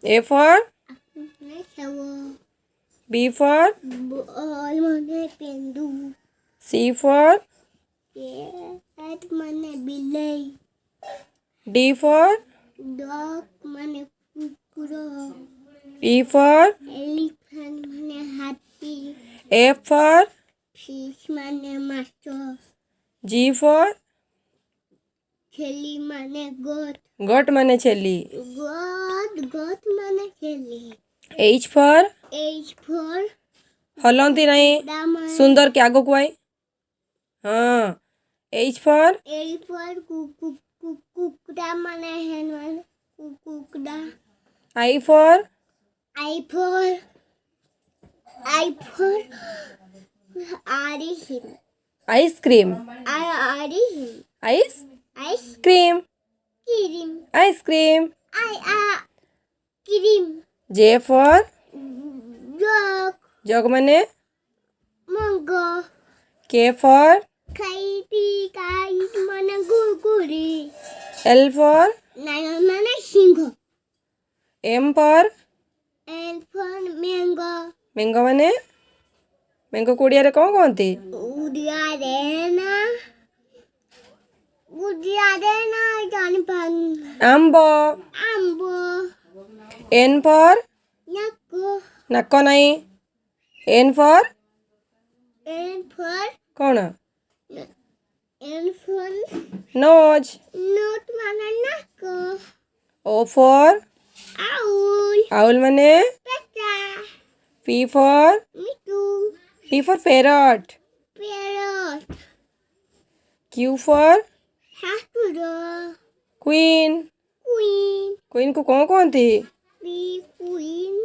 A for Shower. B for Ball mane pendu. C for Cat mane bilai. D for Dog mane kukuro. E for Elephant mane hathi. F for Fish mane macho. G for Cheli mane goat. goat mane cheli. Goat mane cheli. H for H for हलंती नहीं Dama. सुंदर के आगो कुआई हाँ H for A for kukda mane hen mane kukda. I for I for Arihim. ice cream Arihim. ice Ice cream cream. ice cream. Cream. J for Dog. jog mane Mango. K for Kite mane guguri. L for Lion mane singho. M for L for mango. mango mane mango कोड़िया रे कौन कौन थी Udiarena janpan. आम्बो Ambo. N for Naku. नक्को नहीं N for N for कौन N for nose. not mana naku. O for Owl. owl mane Peta. P for Mitu. parrot. Parrot. Q for Hakuro. queen. Queen. queen को कौन थी The queen.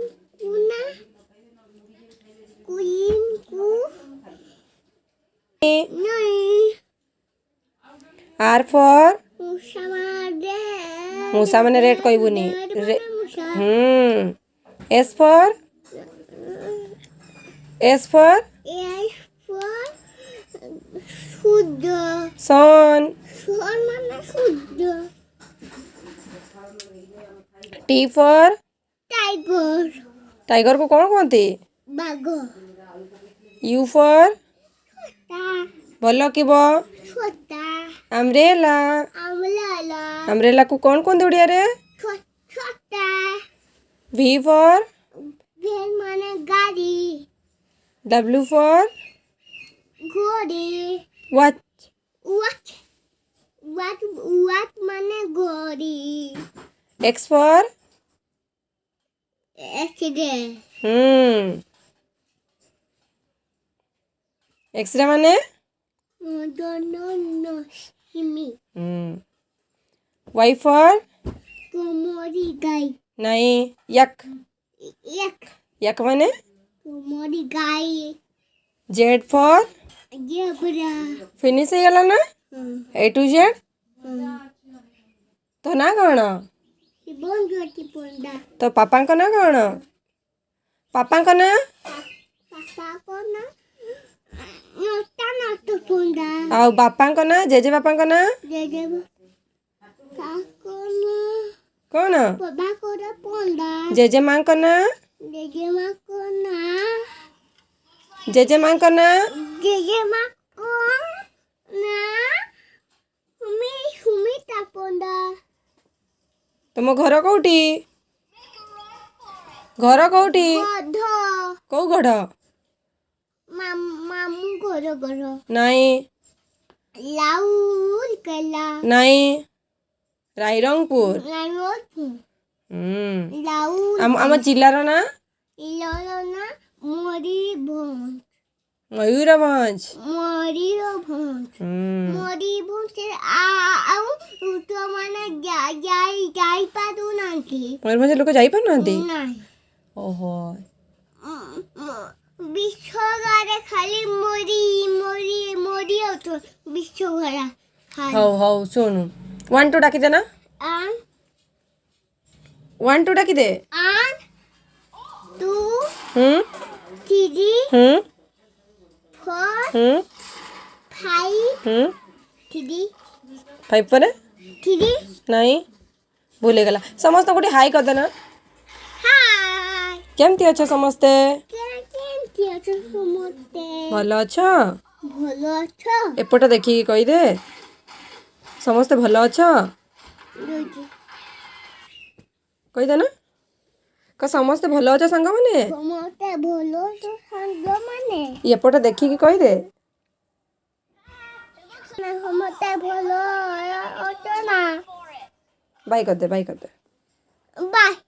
Kuna. Queen. Ku. Nai. R for Musamade. मूसा मने red कोई बुनी Musa. S for S for Suda. sun. Sun mana Suda. T for Tiger. Tiger को कौन थी Bago. U for Ta. भल कि बो Chota. Umbrella Amlala. अम्ब्रेला को कौन दौड़िया रे Chota. V for Ven mana gadi. W for Gori. watch. What mana gori. X for Accident. X ray माने No. Simi. Y for Komori guy. नहीं यक Yak. यक माने Komori guy. Z for Zebra. Finish हो गला ना A to Z तो ना कौन Ibon joti ponda. तो पापा को ना कौन पापा को ना Papa kona. Nota ponda. ଆଉ ବାପାଙ୍କ ନା ଜେଜେ ବାପାଙ୍କ ନା Jejeba. Kakona. କଣ Baba kona ponda. ଜେଜେ ମାଙ୍କ ନା Jejema kona. ଜେଜେ ମାଙ୍କ ନା Jejema kona. Humi taponda. ତମ ଘର କୋଉଠି ଘର କୋଉଠି Godho. କୋଉ ଗଢ Mamu goro. ନାଇଁ Laul kala. ନାଇଁ ରାଇରଙ୍ଗପୁର Laul. ହୁଁ Laul. ଆମ ଜିଲ୍ଲାର ନା Ilolona. Moribond. ମୟୂରଭଞ୍ଜ Moribond. ହୁଁ Moribond. Au. Uto mana jai padu nanti. Mayurbhanj ଲୋକ ଯାଇପାରୁନାହାନ୍ତି Nai. ଓହୋ ବିଶ୍ୱଘରେ ଖାଲି ମୋରି ଅଛ ବିଶ୍ୱଘରା ହଉ ଶୁଣୁ 1 2 ଡାକିଦେ ନା 1 2 ଡାକିଦେ 1 2 ହୁଁ 3 ହୁଁ 4 ହୁଁ 5 ହୁଁ 3 5 ପରେ 3 ନାଇଁ ଭୁଲ ହେଇଗଲା ସମସ୍ତଙ୍କୁ ଗୋଟେ ହାଇ କରିଦେ ନା କେମିତି ଅଛ ସମସ୍ତେ? କେମିତି ଅଛ ସମସ୍ତେ? ଭଲ ଅଛ? ଭଲ ଅଛ? ଏପଟେ ଦେଖିକି କହିଦେ। ସମସ୍ତେ ଭଲ ଅଛ? ଦୁଇଟି। କହିଦେ ନା। ସମସ୍ତେ ଭଲ ଅଛ ସାଙ୍ଗମାନେ? ସମସ୍ତେ ଭଲ ଅଛ ସାଙ୍ଗମାନେ? ଏପଟେ ଦେଖିକି କହିଦେ। ସମସ୍ତେ ଭଲ ଅଛ ନା? ବାଇ କରିଦେ, ବାଇ କରିଦେ। ବାଏ।